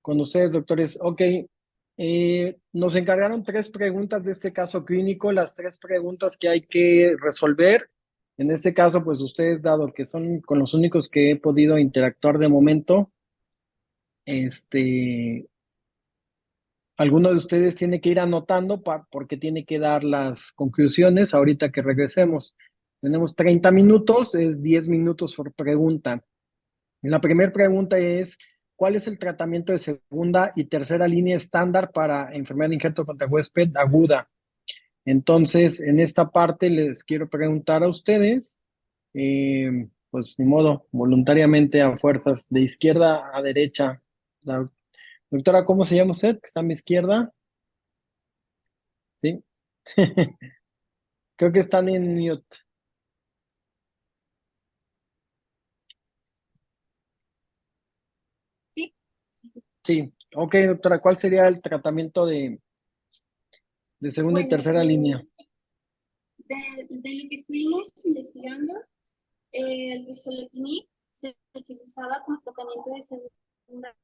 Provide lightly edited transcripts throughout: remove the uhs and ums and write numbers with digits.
Con ustedes, doctores. Ok, nos encargaron 3 preguntas de este caso clínico, las 3 preguntas que hay que resolver. En este caso, pues ustedes, dado que son con los únicos que he podido interactuar de momento, este, alguno de ustedes tiene que ir anotando porque tiene que dar las conclusiones ahorita que regresemos. Tenemos 30 minutos, es 10 minutos por pregunta. La primera pregunta es, ¿cuál es el tratamiento de segunda y tercera línea estándar para enfermedad de injerto contra huésped aguda? Entonces, en esta parte les quiero preguntar a ustedes, pues ni modo, voluntariamente a fuerzas, de izquierda a derecha. La doctora, ¿cómo se llama usted? ¿Que está a mi izquierda? Sí. Creo que están en mute. Sí, Sí. Ok, doctora, ¿cuál sería el tratamiento de segunda y bueno, tercera línea? de lo que estuvimos investigando, el ruxolitinib se utilizaba como tratamiento de segunda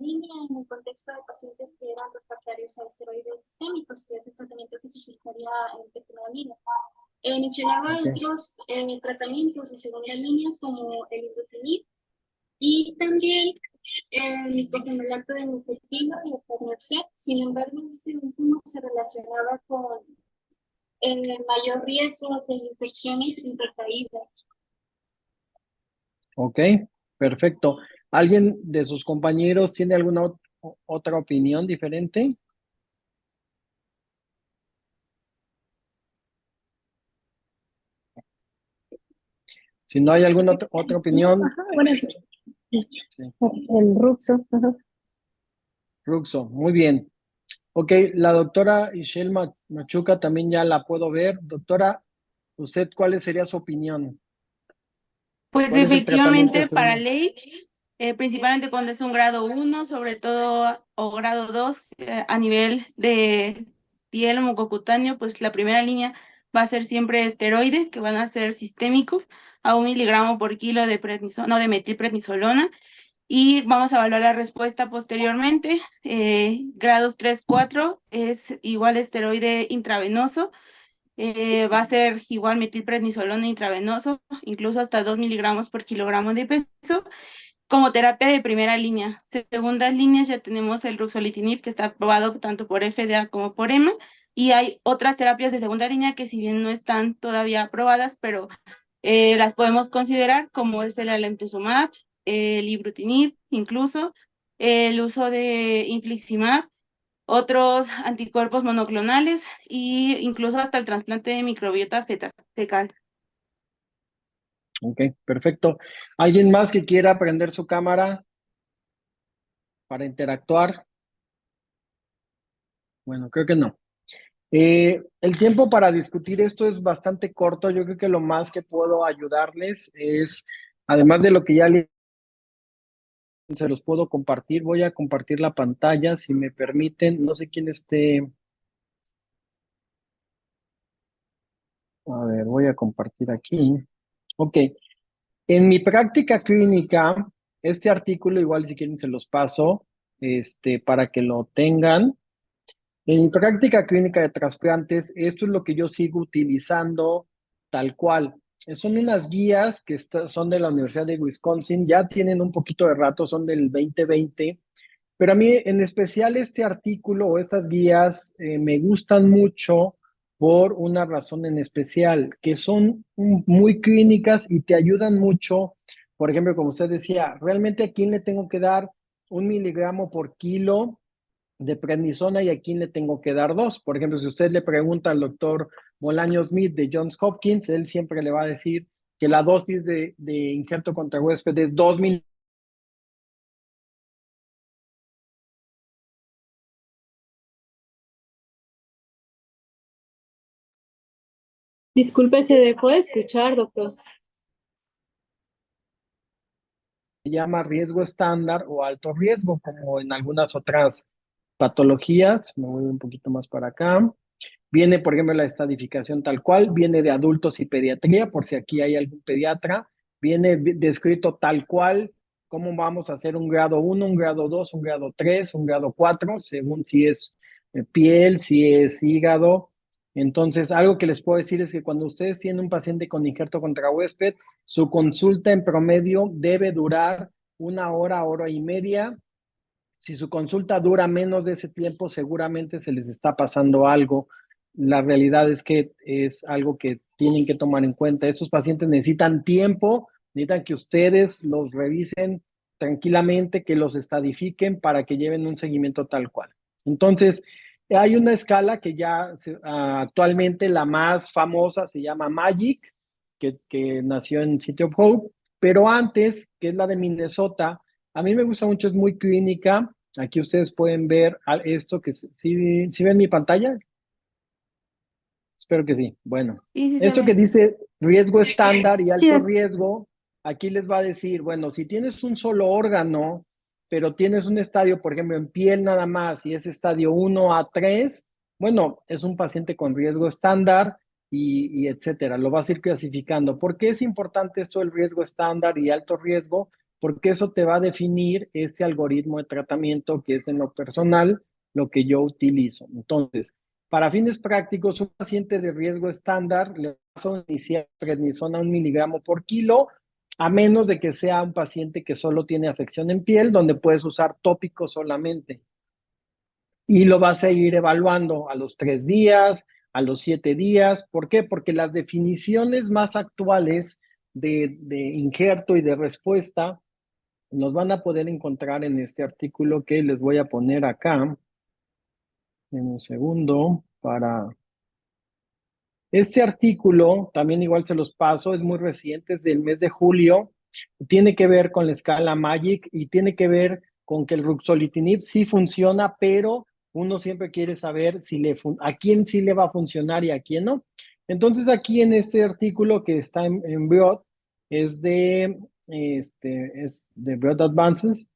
línea en el contexto de pacientes que eran refractarios a esteroides sistémicos, que es el tratamiento que se utilizaría en primera línea. Mencionaba Ok. otros tratamientos de segunda línea como el ibrutinib y también el cofenolato de nifedipino y el Pernerset. Sin embargo, este último se relacionaba con el mayor riesgo de infecciones y recaídas. Ok, perfecto. ¿Alguien de sus compañeros tiene alguna otra opinión diferente? Si no hay alguna otra opinión, Ajá, bueno, sí, el Ruxo. Ajá. Ruxo, muy bien. Ok, la doctora Ishel Machuca también ya la puedo ver. Doctora, ¿usted cuál sería su opinión? Pues ¿Cuál es el tratamiento de efectivamente para segunda? Lake, principalmente cuando es un grado 1, sobre todo, o grado 2, a nivel de piel o mucocutáneo, pues la primera línea va a ser siempre esteroide, que van a ser sistémicos, a 1 miligramo por kilo de prednisona, no, de metilprednisolona, y vamos a evaluar la respuesta posteriormente. Grados 3, 4 es igual esteroide intravenoso, va a ser igual metilprednisolona intravenoso, incluso hasta 2 miligramos por kilogramo de peso, como terapia de primera línea. Segundas líneas ya tenemos el ruxolitinib, que está aprobado tanto por FDA como por EMA, y hay otras terapias de segunda línea que si bien no están todavía aprobadas, pero las podemos considerar, como es el alemtuzumab, el ibrutinib, incluso el uso de infliximab, otros anticuerpos monoclonales e incluso hasta el trasplante de microbiota fecal. Ok, perfecto. ¿Alguien más que quiera prender su cámara para interactuar? Bueno, creo que no. El tiempo para discutir esto es bastante corto. Yo creo que lo más que puedo ayudarles es, además de lo que ya se los puedo compartir, voy a compartir la pantalla, si me permiten. No sé quién esté. A ver, voy a compartir aquí. Ok. En mi práctica clínica, este artículo, igual si quieren se los paso, para que lo tengan. En mi práctica clínica de trasplantes, esto es lo que yo sigo utilizando tal cual. Son unas guías que son de la Universidad de Wisconsin, ya tienen un poquito de rato, son del 2020, pero a mí en especial este artículo o estas guías me gustan mucho por una razón en especial, que son muy clínicas y te ayudan mucho. Por ejemplo, como usted decía, realmente a quién le tengo que dar 1 miligramo por kilo de prednisona y a quién le tengo que dar 2. Por ejemplo, si usted le pregunta al doctor Bolaño Smith de Johns Hopkins, él siempre le va a decir que la dosis de injerto contra huésped es 2 miligramos. Disculpe, se dejó de escuchar, doctor. Se llama riesgo estándar o alto riesgo, como en algunas otras patologías. Me voy un poquito más para acá. Viene, por ejemplo, la estadificación tal cual, viene de adultos y pediatría, por si aquí hay algún pediatra. Viene descrito tal cual cómo vamos a hacer un grado 1, un grado 2, un grado 3, un grado 4, según si es piel, si es hígado. Entonces, algo que les puedo decir es que cuando ustedes tienen un paciente con injerto contra huésped, su consulta en promedio debe durar 1 hora, hora y media. Si su consulta dura menos de ese tiempo, seguramente se les está pasando algo. La realidad es que es algo que tienen que tomar en cuenta. Estos pacientes necesitan tiempo, necesitan que ustedes los revisen tranquilamente, que los estadifiquen para que lleven un seguimiento tal cual. Entonces, hay una escala que ya actualmente la más famosa se llama MAGIC, que nació en City of Hope, pero antes, que es la de Minnesota, a mí me gusta mucho, es muy clínica. Aquí ustedes pueden ver esto que si ven mi pantalla. Espero que sí. Bueno, Sí, sí se esto que ve. dice riesgo estándar y Sí, alto riesgo, aquí les va a decir, bueno, si tienes un solo órgano, pero tienes un estadio, por ejemplo, en piel nada más, y es estadio 1 a 3, bueno, es un paciente con riesgo estándar y etcétera. Lo vas a ir clasificando. ¿Por qué es importante esto del riesgo estándar y alto riesgo? Porque eso te va a definir este algoritmo de tratamiento que es en lo personal lo que yo utilizo. Entonces, para fines prácticos, un paciente de riesgo estándar le vas a iniciar prednisona 1 mg/kg, a menos de que sea un paciente que solo tiene afección en piel, donde puedes usar tópicos solamente. Y lo vas a ir evaluando a los 3 días, a los 7 días. ¿Por qué? Porque las definiciones más actuales de injerto y de respuesta nos van a poder encontrar en este artículo que les voy a poner acá en un segundo para... Este artículo, también igual se los paso, es muy reciente, es del mes de julio, tiene que ver con la escala MAGIC y tiene que ver con que el ruxolitinib sí funciona, pero uno siempre quiere saber a quién sí le va a funcionar y a quién no. Entonces aquí en este artículo que está en Broad, es de Broad Advances,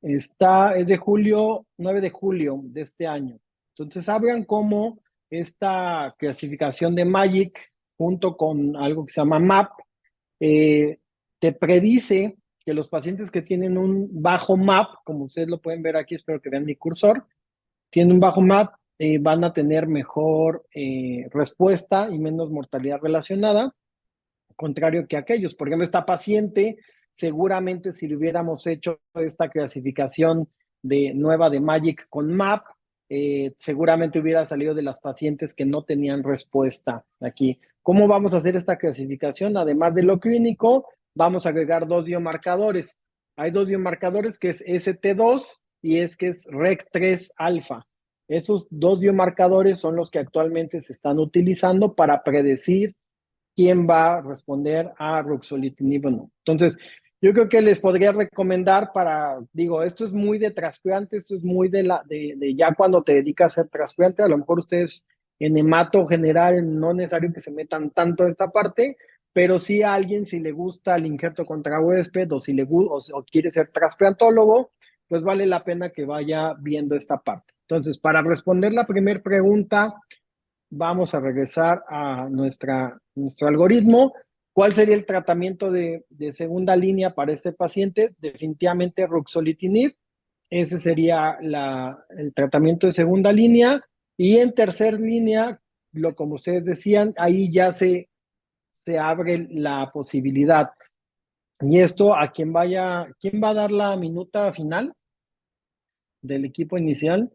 es de julio, 9 de julio de este año. Entonces hablan cómo esta clasificación de MAGIC junto con algo que se llama MAP, eh, te predice que los pacientes que tienen un bajo MAP, como ustedes lo pueden ver aquí, espero que vean mi cursor, tienen un bajo MAP, van a tener mejor respuesta y menos mortalidad relacionada, contrario que aquellos. Por ejemplo, esta paciente, seguramente si le hubiéramos hecho esta clasificación nueva de MAGIC con MAP, seguramente hubiera salido de las pacientes que no tenían respuesta aquí. ¿Cómo vamos a hacer esta clasificación? Además de lo clínico, vamos a agregar 2 biomarcadores. Hay 2 biomarcadores que es ST2 y que es REC3 alfa. Esos 2 biomarcadores son los que actualmente se están utilizando para predecir quién va a responder a ruxolitinib o no. Entonces, yo creo que les podría recomendar esto es muy de trasplante, esto es muy de ya cuando te dedicas a hacer trasplante, a lo mejor ustedes en hemato general no es necesario que se metan tanto en esta parte, pero sí a alguien si le gusta el injerto contra huésped o si o quiere ser trasplantólogo, pues vale la pena que vaya viendo esta parte. Entonces, para responder la primera pregunta, vamos a regresar a nuestro algoritmo. ¿Cuál sería el tratamiento de segunda línea para este paciente? Definitivamente ruxolitinib. Ese sería el tratamiento de segunda línea. Y en tercer línea, como ustedes decían, ahí ya se abre la posibilidad. Y esto ¿quién va a dar la minuta final del equipo inicial?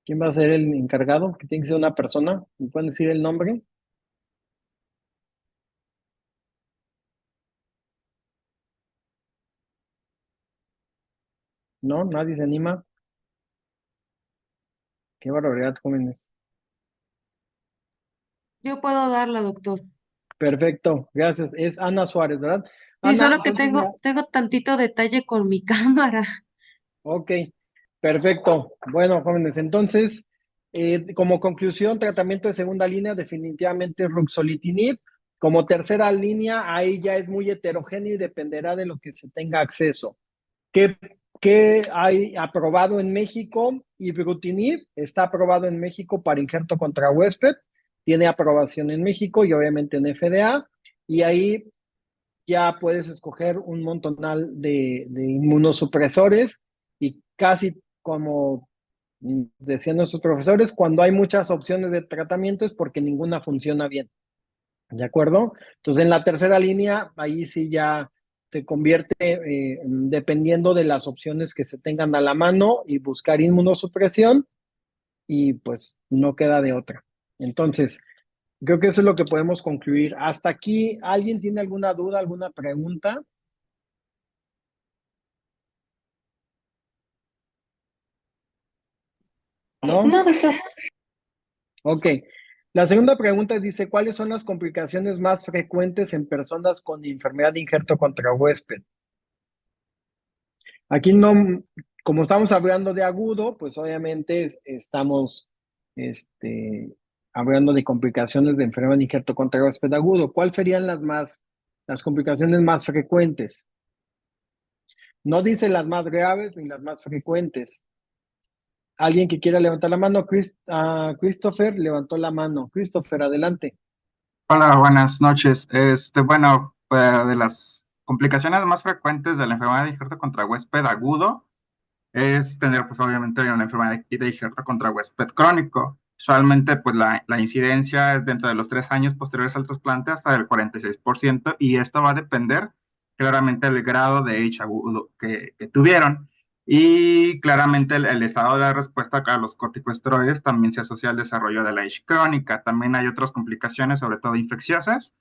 ¿Quién va a ser el encargado? Que tiene que ser una persona. ¿Me pueden decir el nombre? ¿No? ¿Nadie se anima? Qué barbaridad, jóvenes. Yo puedo darla, doctor. Perfecto, gracias. Es Ana Suárez, ¿verdad? Sí, Ana, solo que entonces mira, tengo tantito detalle con mi cámara. ok, perfecto. Bueno, jóvenes, entonces, como conclusión, tratamiento de segunda línea, definitivamente ruxolitinib. Como tercera línea, ahí ya es muy heterogéneo y dependerá de lo que se tenga acceso. ¿Qué hay aprobado en México? Ibrutinib está aprobado en México para injerto contra huésped, tiene aprobación en México y obviamente en FDA, y ahí ya puedes escoger un montonal de inmunosupresores y casi como decían nuestros profesores, cuando hay muchas opciones de tratamiento es porque ninguna funciona bien. ¿De acuerdo? Entonces, en la tercera línea, ahí sí ya se convierte, dependiendo de las opciones que se tengan a la mano, y buscar inmunosupresión, y pues no queda de otra. Entonces, creo que eso es lo que podemos concluir. Hasta aquí, ¿alguien tiene alguna duda, alguna pregunta? ¿No? No, doctor. Ok. La segunda pregunta dice, ¿cuáles son las complicaciones más frecuentes en personas con enfermedad de injerto contra huésped? Aquí no, como estamos hablando de agudo, pues obviamente estamos hablando de complicaciones de enfermedad de injerto contra huésped agudo. ¿Cuáles serían las complicaciones más frecuentes? No dice las más graves ni las más frecuentes. ¿Alguien que quiera levantar la mano? Christopher levantó la mano. Christopher, adelante. Hola, buenas noches. Bueno, de las complicaciones más frecuentes de la enfermedad de injerto contra huésped agudo es tener, pues, obviamente, una enfermedad de injerto contra huésped crónico. Usualmente, pues, la incidencia es dentro de los 3 años posteriores al trasplante hasta el 46%, y esto va a depender claramente del grado de H agudo que tuvieron. Y claramente el estado de la respuesta a los corticosteroides también se asocia al desarrollo de la H crónica. También hay otras complicaciones, sobre todo infecciosas,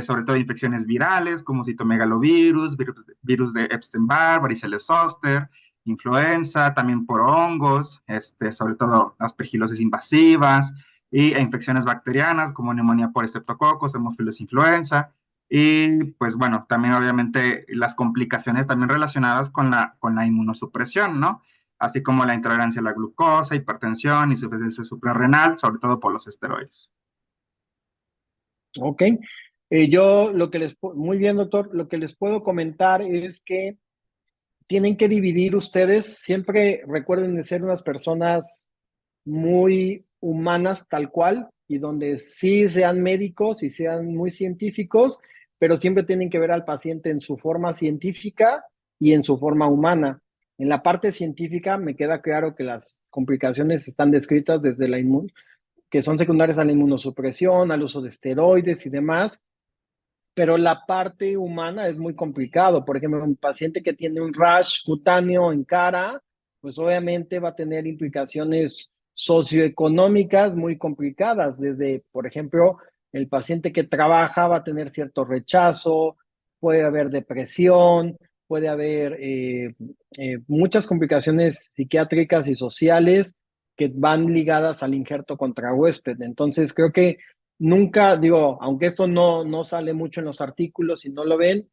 sobre todo infecciones virales como citomegalovirus, virus de Epstein-Barr, varicela zoster, influenza, también por hongos, sobre todo aspergilosis invasivas, e infecciones bacterianas como neumonía por estreptococos, hemófilos influenza. Y pues bueno, también obviamente las complicaciones también relacionadas con la inmunosupresión, ¿no? Así como la intolerancia a la glucosa, hipertensión, insuficiencia suprarrenal, sobre todo por los esteroides. Ok. Muy bien, doctor, lo que les puedo comentar es que tienen que dividir ustedes, siempre recuerden de ser unas personas muy humanas tal cual, y donde sí sean médicos y sean muy científicos, pero siempre tienen que ver al paciente en su forma científica y en su forma humana. En la parte científica me queda claro que las complicaciones están descritas desde que son secundarias a la inmunosupresión, al uso de esteroides y demás, pero la parte humana es muy complicado. Por ejemplo, un paciente que tiene un rash cutáneo en cara, pues obviamente va a tener implicaciones socioeconómicas muy complicadas. Desde, por ejemplo, el paciente que trabaja va a tener cierto rechazo, puede haber depresión, puede haber muchas complicaciones psiquiátricas y sociales que van ligadas al injerto contra huésped. Entonces, creo que nunca, digo, aunque esto no sale mucho en los artículos y no lo ven,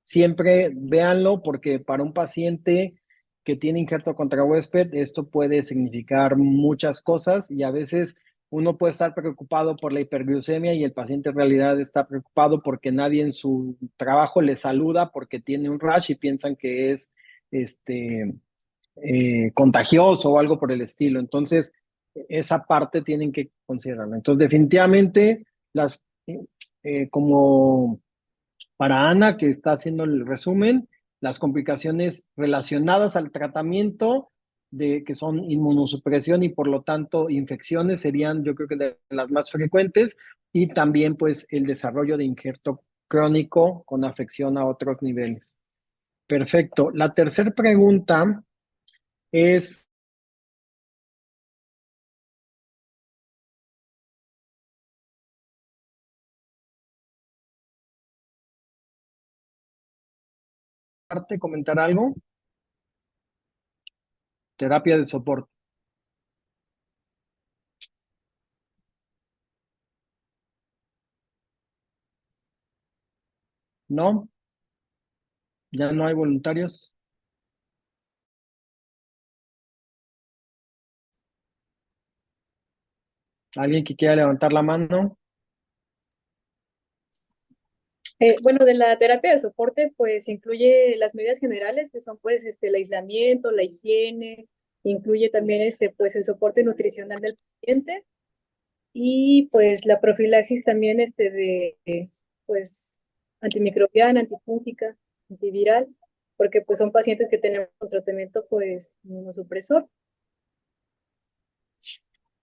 siempre véanlo, porque para un paciente que tiene injerto contra huésped, esto puede significar muchas cosas, y a veces uno puede estar preocupado por la hiperglucemia y el paciente en realidad está preocupado porque nadie en su trabajo le saluda porque tiene un rash y piensan que es contagioso o algo por el estilo. Entonces, esa parte tienen que considerarla. Entonces, definitivamente, como para Ana, que está haciendo el resumen, las complicaciones relacionadas al tratamiento, que son inmunosupresión y por lo tanto infecciones, serían, yo creo que, de las más frecuentes, y también pues el desarrollo de injerto crónico con afección a otros niveles. Perfecto. La tercera pregunta es, comentar algo. Terapia de soporte. ¿No? ¿Ya no hay voluntarios? ¿Alguien que quiera levantar la mano? Bueno, de la terapia de soporte, pues incluye las medidas generales, que son pues el aislamiento, la higiene, incluye también pues el soporte nutricional del paciente, y pues la profilaxis también pues antimicrobiana, antifúngica, antiviral, porque pues son pacientes que tenemos un tratamiento pues inmunosupresor.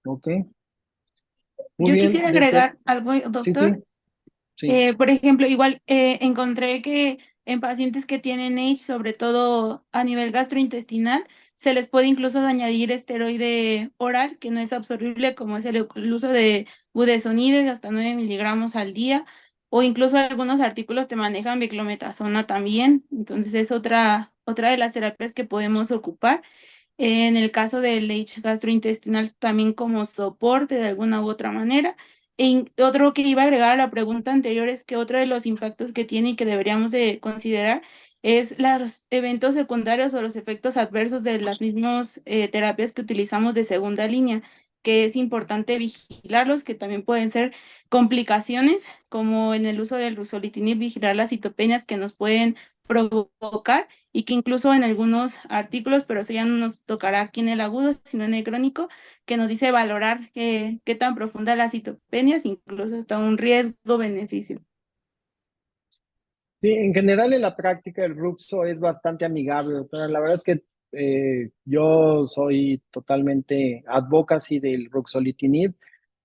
Ok, muy Yo bien. quisiera agregar algo, Sí, sí, doctor. sí. Por ejemplo, igual encontré que en pacientes que tienen H, sobre todo a nivel gastrointestinal, se les puede incluso añadir esteroide oral que no es absorbible, como es el uso de budesonide de hasta 9 miligramos al día, o incluso algunos artículos te manejan beclometasona también. Entonces es otra de las terapias que podemos ocupar. En el caso del H gastrointestinal, también como soporte de alguna u otra manera. Otro que iba a agregar a la pregunta anterior es que otro de los impactos que tiene y que deberíamos de considerar es los eventos secundarios o los efectos adversos de las mismas terapias que utilizamos de segunda línea, que es importante vigilarlos, que también pueden ser complicaciones, como en el uso del ruxolitinib, vigilar las citopenias que nos pueden provocar y que incluso en algunos artículos, pero eso ya no nos tocará aquí en el agudo, sino en el crónico, que nos dice valorar qué tan profunda las citopenias, incluso hasta un riesgo-beneficio. Sí, en general en la práctica el Ruxo es bastante amigable, doctora. La verdad es que yo soy totalmente advocacy del ruxolitinib.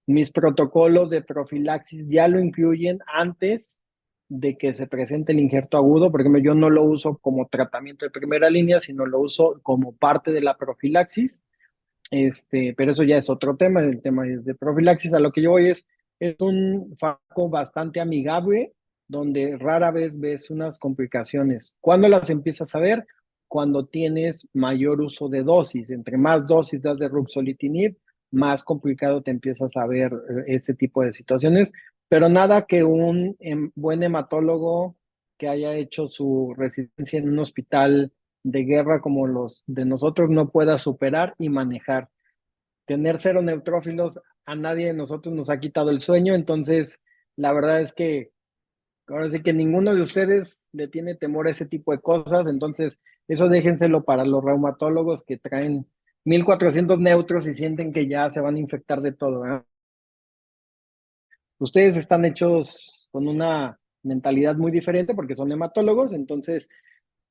Mis protocolos de profilaxis ya lo incluyen antes de que se presente el injerto agudo. Por ejemplo, yo no lo uso como tratamiento de primera línea, sino lo uso como parte de la profilaxis. Pero eso ya es otro tema, el tema es de profilaxis. A lo que yo voy es un fármaco bastante amigable, donde rara vez ves unas complicaciones. ¿Cuándo las empiezas a ver? Cuando tienes mayor uso de dosis. Entre más dosis das de ruxolitinib, más complicado te empiezas a ver este tipo de situaciones. Pero nada que un buen hematólogo que haya hecho su residencia en un hospital de guerra como los de nosotros no pueda superar y manejar. Tener cero neutrófilos a nadie de nosotros nos ha quitado el sueño, entonces la verdad es que ahora sí que ninguno de ustedes le tiene temor a ese tipo de cosas, entonces eso déjenselo para los reumatólogos que traen 1400 neutros y sienten que ya se van a infectar de todo, ¿verdad? Ustedes están hechos con una mentalidad muy diferente porque son hematólogos, entonces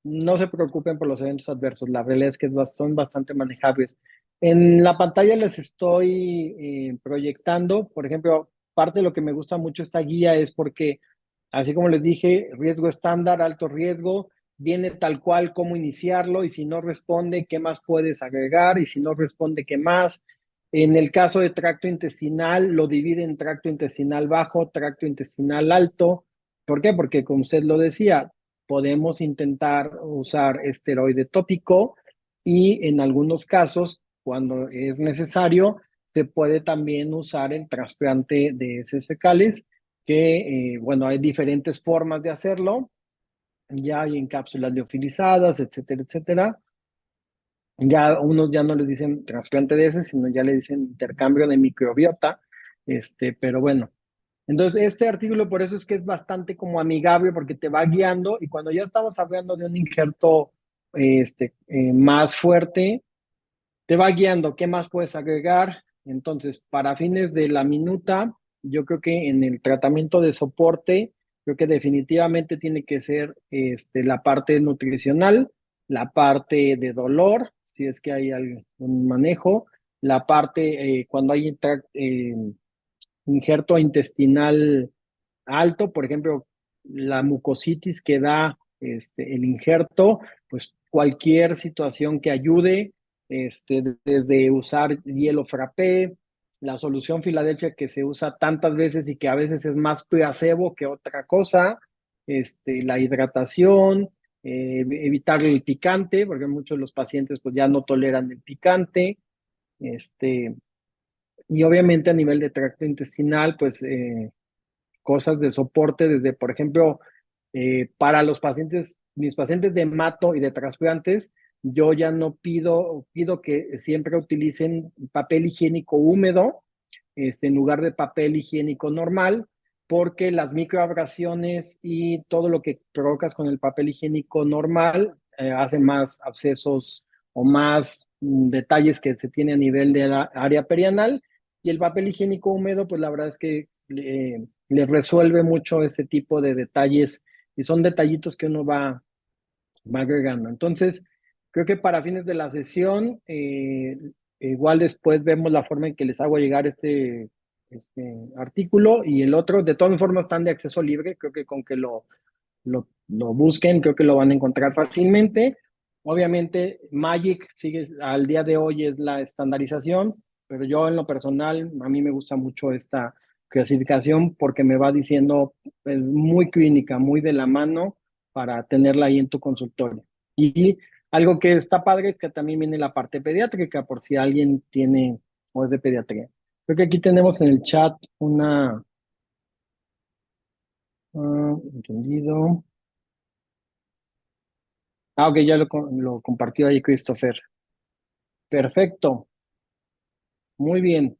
no se preocupen por los eventos adversos, la realidad es que son bastante manejables. En la pantalla les estoy proyectando, por ejemplo, parte de lo que me gusta mucho esta guía es porque, así como les dije, riesgo estándar, alto riesgo, viene tal cual cómo iniciarlo y si no responde, qué más puedes agregar y si no responde, qué más. En el caso de tracto intestinal, lo divide en tracto intestinal bajo, tracto intestinal alto. ¿Por qué? Porque como usted lo decía, podemos intentar usar esteroide tópico y en algunos casos, cuando es necesario, se puede también usar el trasplante de heces fecales, que, bueno, hay diferentes formas de hacerlo. Ya hay en cápsulas liofilizadas, etcétera, etcétera. Ya unos ya no les dicen trasplante de heces, sino ya le dicen intercambio de microbiota. Pero bueno, entonces, este artículo por eso es que es bastante como amigable porque te va guiando y cuando ya estamos hablando de un injerto más fuerte, te va guiando qué más puedes agregar. Entonces, para fines de la minuta, yo creo que en el tratamiento de soporte, creo que definitivamente tiene que ser la parte nutricional, la parte de dolor, si es que hay algún manejo, la parte cuando hay injerto intestinal alto, por ejemplo, la mucositis que da el injerto, pues cualquier situación que ayude, desde usar hielo frappé, la solución Filadelfia que se usa tantas veces y que a veces es más placebo que otra cosa, la hidratación, evitar el picante, porque muchos de los pacientes pues ya no toleran el picante, y obviamente a nivel de tracto intestinal, pues cosas de soporte desde, por ejemplo, para los pacientes, mis pacientes de hemato y de trasplantes, yo ya no pido que siempre utilicen papel higiénico húmedo, en lugar de papel higiénico normal, porque las microabrasiones y todo lo que provocas con el papel higiénico normal hace más abscesos o más detalles que se tiene a nivel de la área perianal. Y el papel higiénico húmedo, pues la verdad es que le resuelve mucho ese tipo de detalles y son detallitos que uno va agregando. Entonces, creo que para fines de la sesión, igual después vemos la forma en que les hago llegar este artículo y el otro. De todas formas están de acceso libre, creo que con que lo busquen, creo que lo van a encontrar fácilmente. Obviamente, Magic sigue al día de hoy es la estandarización, pero yo en lo personal, a mí me gusta mucho esta clasificación porque me va diciendo pues, muy clínica, muy de la mano para tenerla ahí en tu consultorio. Y algo que está padre es que también viene la parte pediátrica, por si alguien tiene o es de pediatría. Creo que aquí tenemos en el chat una... entendido. Ah, ok, ya lo compartió ahí Christopher. Perfecto, muy bien.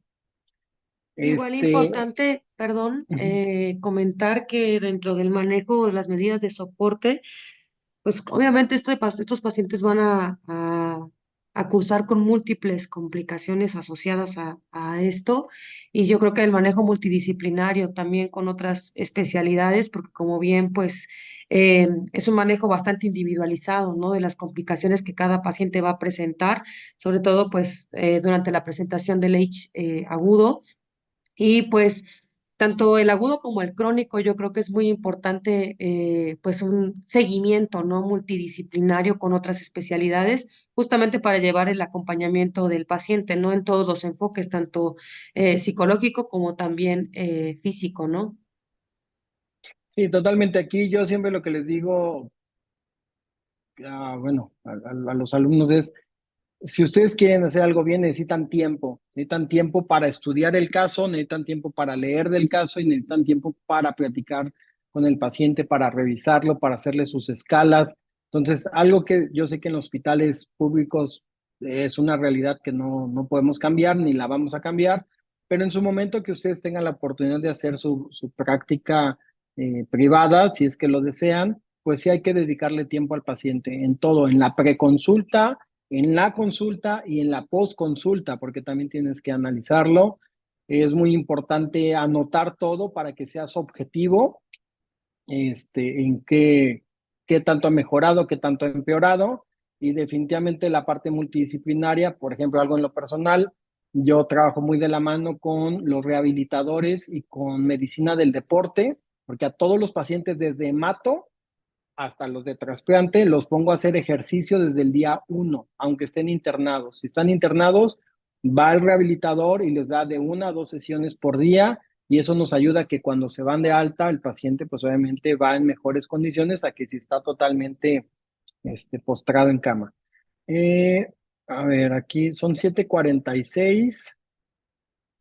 Igual Este, importante, perdón, ujú. comentar que dentro del manejo de las medidas de soporte, pues obviamente estos pacientes van a cursar con múltiples complicaciones asociadas a esto, y yo creo que el manejo multidisciplinario también con otras especialidades, porque como bien pues es un manejo bastante individualizado, ¿no? De las complicaciones que cada paciente va a presentar, sobre todo pues durante la presentación del H agudo. Y pues tanto el agudo como el crónico, yo creo que es muy importante pues un seguimiento, ¿no? Multidisciplinario con otras especialidades, justamente para llevar el acompañamiento del paciente, ¿no? En todos los enfoques, tanto psicológico como también físico, ¿no? Sí, totalmente. Aquí yo siempre lo que les digo, bueno, a los alumnos es, si ustedes quieren hacer algo bien, necesitan tiempo para estudiar el caso, necesitan tiempo para leer del caso y necesitan tiempo para platicar con el paciente, para revisarlo, para hacerle sus escalas. Entonces, algo que yo sé que en los hospitales públicos es una realidad que no podemos cambiar ni la vamos a cambiar, pero en su momento que ustedes tengan la oportunidad de hacer su práctica privada, si es que lo desean, pues sí hay que dedicarle tiempo al paciente en todo, en la preconsulta, en la consulta y en la postconsulta, porque también tienes que analizarlo. Es muy importante anotar todo para que seas objetivo, en qué tanto ha mejorado, qué tanto ha empeorado, y definitivamente la parte multidisciplinaria, por ejemplo, algo en lo personal, yo trabajo muy de la mano con los rehabilitadores y con medicina del deporte, porque a todos los pacientes desde hemato hasta los de trasplante, los pongo a hacer ejercicio desde el día 1, aunque estén internados. Si están internados, va el rehabilitador y les da de 1 a 2 sesiones por día, y eso nos ayuda a que cuando se van de alta, el paciente pues obviamente va en mejores condiciones a que si está totalmente postrado en cama. A ver, aquí son 7:46.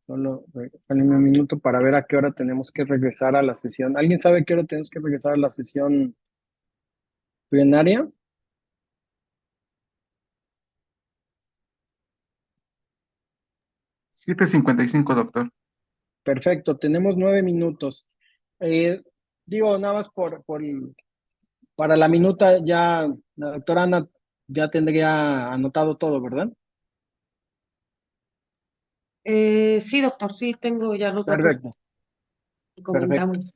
Solo dale un minuto para ver a qué hora tenemos que regresar a la sesión. ¿Alguien sabe a qué hora tenemos que regresar a la sesión plenaria? 7:55, doctor. Perfecto, tenemos 9 minutos. Eh, Digo, nada más para la minuta ya, la doctora Ana ya tendría anotado todo, ¿verdad? Sí, doctor, sí, tengo ya los datos Perfecto, que perfecto. comentamos.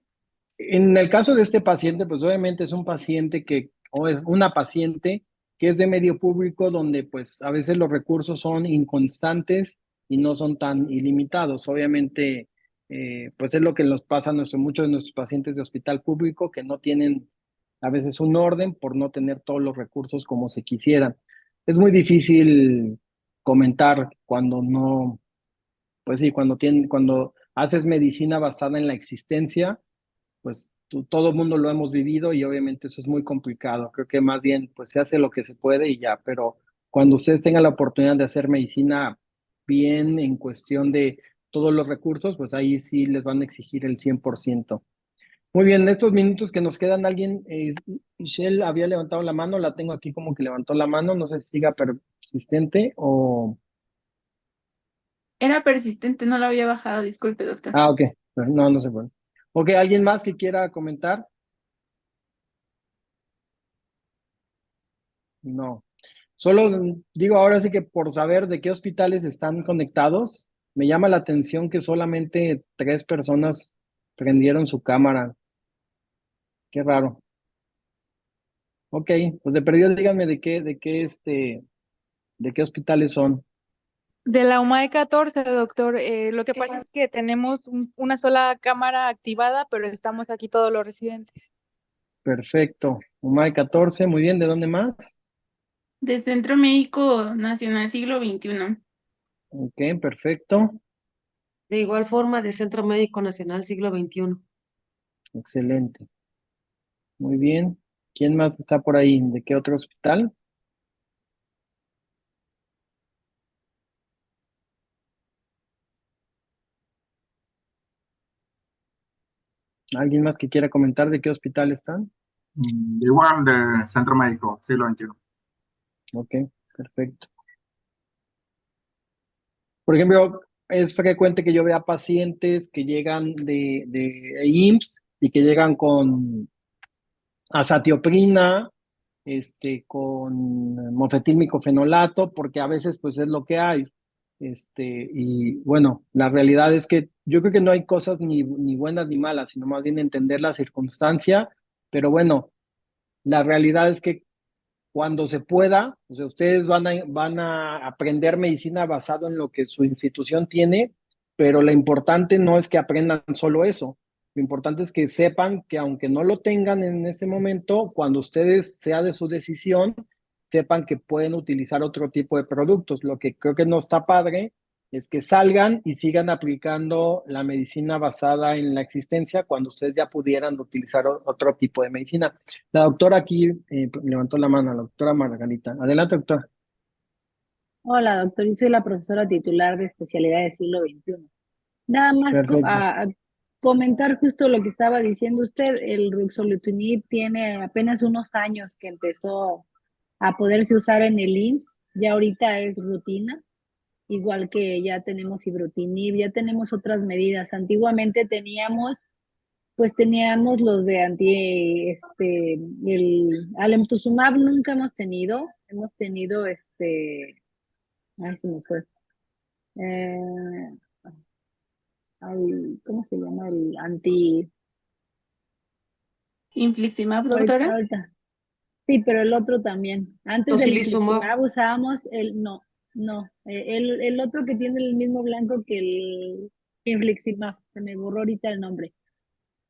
En el caso de este paciente, pues obviamente es un paciente o es una paciente que es de medio público donde pues a veces los recursos son inconstantes y no son tan ilimitados. Obviamente, pues es lo que nos pasa a muchos de nuestros pacientes de hospital público que no tienen a veces un orden por no tener todos los recursos como se quisieran. Es muy difícil comentar cuando no, pues sí, cuando haces medicina basada en la existencia, pues todo el mundo lo hemos vivido y obviamente eso es muy complicado. Creo que más bien pues se hace lo que se puede y ya, pero cuando ustedes tengan la oportunidad de hacer medicina bien en cuestión de todos los recursos, pues ahí sí les van a exigir el 100%. Muy bien, en estos minutos que nos quedan, alguien, Michelle había levantado la mano, la tengo aquí como que levantó la mano, no sé si siga persistente o... Era persistente, no lo había bajado, disculpe, doctor. Ah, ok, no se puede. Ok, ¿alguien más que quiera comentar? No. Solo digo ahora sí que por saber de qué hospitales están conectados, me llama la atención que solamente 3 personas prendieron su cámara. Qué raro. Ok, pues de perdido díganme de qué hospitales son. De la UMAE 14, doctor, lo que pasa es que tenemos una sola cámara activada, pero estamos aquí todos los residentes. Perfecto. UMAE 14, muy bien, ¿de dónde más? De Centro Médico Nacional Siglo XXI. Ok, perfecto. De igual forma, de Centro Médico Nacional Siglo XXI. Excelente. Muy bien. ¿Quién más está por ahí? ¿De qué otro hospital? ¿Alguien más que quiera comentar de qué hospital están? Igual de Centro Médico, siglo XXI. Ok, perfecto. Por ejemplo, es frecuente que yo vea pacientes que llegan de IMSS y que llegan con azatioprina, con mofetil-micofenolato, porque a veces pues es lo que hay. Y bueno, la realidad es que yo creo que no hay cosas ni buenas ni malas, sino más bien entender la circunstancia, pero bueno, la realidad es que cuando se pueda, o sea, ustedes van a aprender medicina basado en lo que su institución tiene, pero lo importante no es que aprendan solo eso. Lo importante es que sepan que aunque no lo tengan en ese momento, cuando ustedes sea de su decisión, sepan que pueden utilizar otro tipo de productos. Lo que creo que no está padre es que salgan y sigan aplicando la medicina basada en la existencia cuando ustedes ya pudieran utilizar otro tipo de medicina. La doctora aquí levantó la mano, la doctora Margarita. Adelante, doctora. Hola, doctor. Yo soy la profesora titular de especialidad de siglo XXI. Nada más Perfecto. a comentar justo lo que estaba diciendo usted. El ruxolitinib tiene apenas unos años que empezó a poderse usar en el IMSS. Ya ahorita es rutina, igual que ya tenemos ibrutinib, ya tenemos otras medidas. Antiguamente teníamos los de el alemtuzumab nunca hemos tenido ay, se me fue. Eh, ¿Cómo se llama? El anti... Infliximab, Ahorita, doctora. ahorita. Sí, pero el otro también. Antes del Tocilizumab. infliximab usábamos el otro que tiene el mismo blanco que el infliximab, se me borró ahorita el nombre,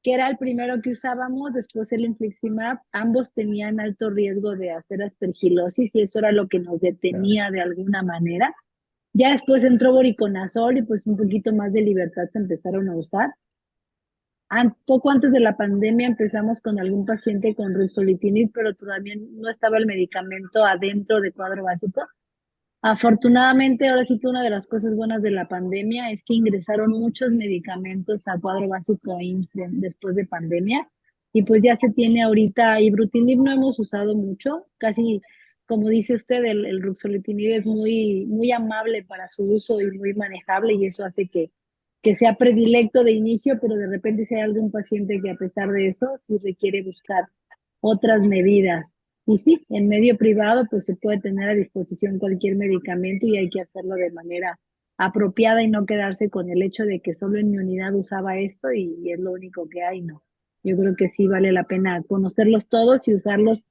que era el primero que usábamos, después el infliximab, ambos tenían alto riesgo de hacer aspergilosis y eso era lo que nos detenía de alguna manera. Ya después entró voriconazol y pues un poquito más de libertad se empezaron a usar. Poco antes de la pandemia empezamos con algún paciente con ruxolitinib, pero todavía no estaba el medicamento adentro de cuadro básico. Afortunadamente, ahora sí que una de las cosas buenas de la pandemia es que ingresaron muchos medicamentos a cuadro básico después de pandemia y pues ya se tiene ahorita ibrutinib no hemos usado mucho, casi como dice usted, el ruxolitinib es muy, muy amable para su uso y muy manejable y eso hace que sea predilecto de inicio, pero de repente si hay algún paciente que a pesar de eso sí requiere buscar otras medidas. Y sí, en medio privado pues se puede tener a disposición cualquier medicamento y hay que hacerlo de manera apropiada y no quedarse con el hecho de que solo en mi unidad usaba esto y es lo único que hay, no. Yo creo que sí vale la pena conocerlos todos y usarlos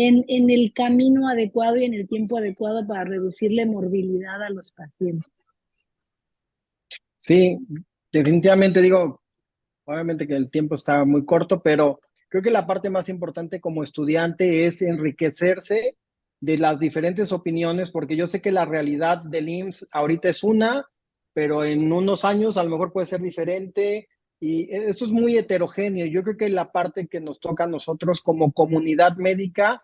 en el camino adecuado y en el tiempo adecuado para reducirle morbilidad a los pacientes. Sí, definitivamente digo, obviamente que el tiempo está muy corto, pero creo que la parte más importante como estudiante es enriquecerse de las diferentes opiniones, porque yo sé que la realidad del IMSS ahorita es una, pero en unos años a lo mejor puede ser diferente y esto es muy heterogéneo. Yo creo que la parte que nos toca a nosotros como comunidad médica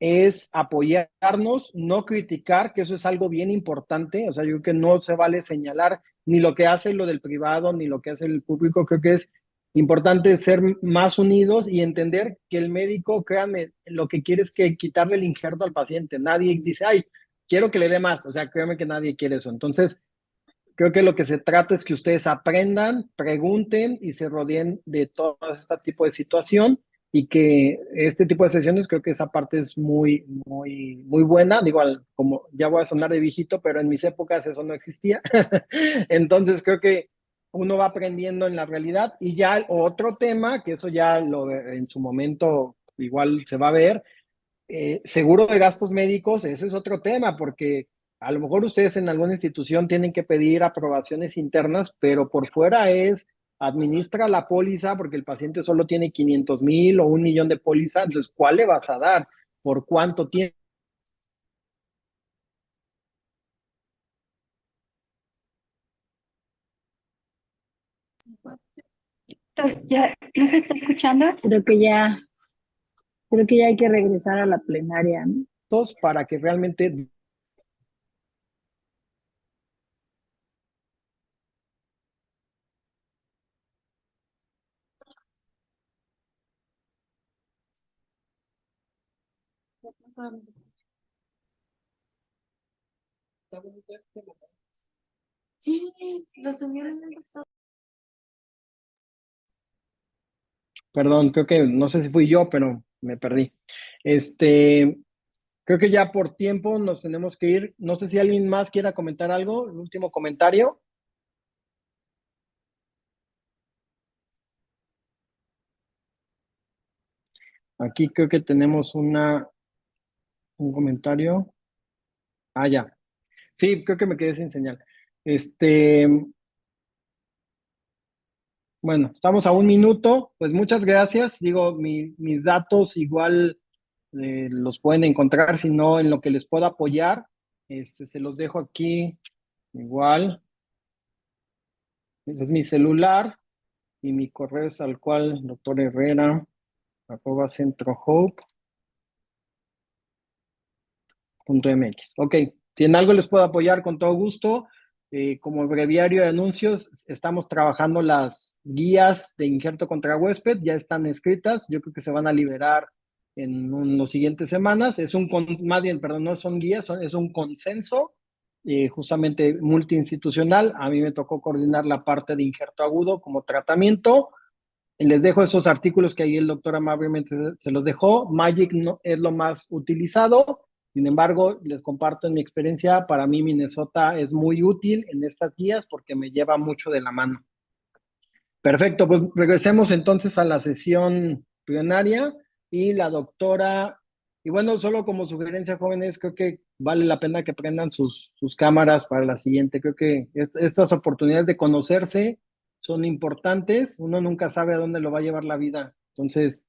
es apoyarnos, no criticar, que eso es algo bien importante. O sea, yo creo que no se vale señalar ni lo que hace lo del privado, ni lo que hace el público. Creo que es importante ser más unidos y entender que el médico, créanme, lo que quiere es que quitarle el injerto al paciente. Nadie dice, ay, quiero que le dé más. O sea, créanme que nadie quiere eso. Entonces, creo que lo que se trata es que ustedes aprendan, pregunten y se rodeen de todo este tipo de situación y que este tipo de sesiones, creo que esa parte es muy, muy, muy buena. Digo, como ya voy a sonar de viejito, pero en mis épocas eso no existía. Entonces, creo que uno va aprendiendo en la realidad y ya otro tema, que eso ya en su momento igual se va a ver, Seguro de gastos médicos, ese es otro tema, porque a lo mejor ustedes en alguna institución tienen que pedir aprobaciones internas, pero por fuera es administra la póliza porque el paciente solo tiene 500,000 o 1,000,000 de póliza, entonces, ¿cuál le vas a dar? ¿Por cuánto tiempo? ¿Ya no se está escuchando? Creo que ya hay que regresar a la plenaria, ¿no? Para que realmente Sí, lo subió. perdón, creo que no sé si fui yo, pero me perdí. Creo que ya por tiempo nos tenemos que ir. No sé si alguien más quiera comentar algo, el último comentario. Aquí creo que tenemos un comentario. Ah, ya. Sí, creo que me quedé sin señal. Bueno, estamos a 1 minuto. Pues muchas gracias. Digo, mis datos igual los pueden encontrar, si no, en lo que les pueda apoyar. Se los dejo aquí igual. Ese es mi celular y mi correo es al cual, doctor Herrera, @centrohope.mx. Ok, si en algo les puedo apoyar, con todo gusto. Como breviario de anuncios, estamos trabajando las guías de injerto contra huésped, ya están escritas, yo creo que se van a liberar en las siguientes semanas. Más bien, perdón, no son guías, es un consenso justamente multiinstitucional. A mí me tocó coordinar la parte de injerto agudo como tratamiento. Les dejo esos artículos que ahí el doctor amablemente se los dejó. Magic no, es lo más utilizado. Sin embargo, les comparto en mi experiencia, para mí Minnesota es muy útil en estas guías porque me lleva mucho de la mano. Perfecto, pues regresemos entonces a la sesión plenaria y la doctora, y bueno, solo como sugerencia, jóvenes, creo que vale la pena que prendan sus cámaras para la siguiente. Creo que estas oportunidades de conocerse son importantes, uno nunca sabe a dónde lo va a llevar la vida, entonces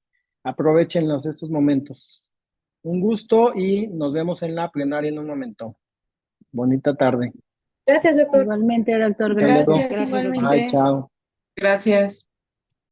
aprovechenlos estos momentos. Un gusto y nos vemos en la plenaria en un momento. Bonita tarde. Gracias, doctor. Igualmente, doctor, Hasta luego. Gracias, Gracias, doctor. Bye, igualmente. chao. Gracias.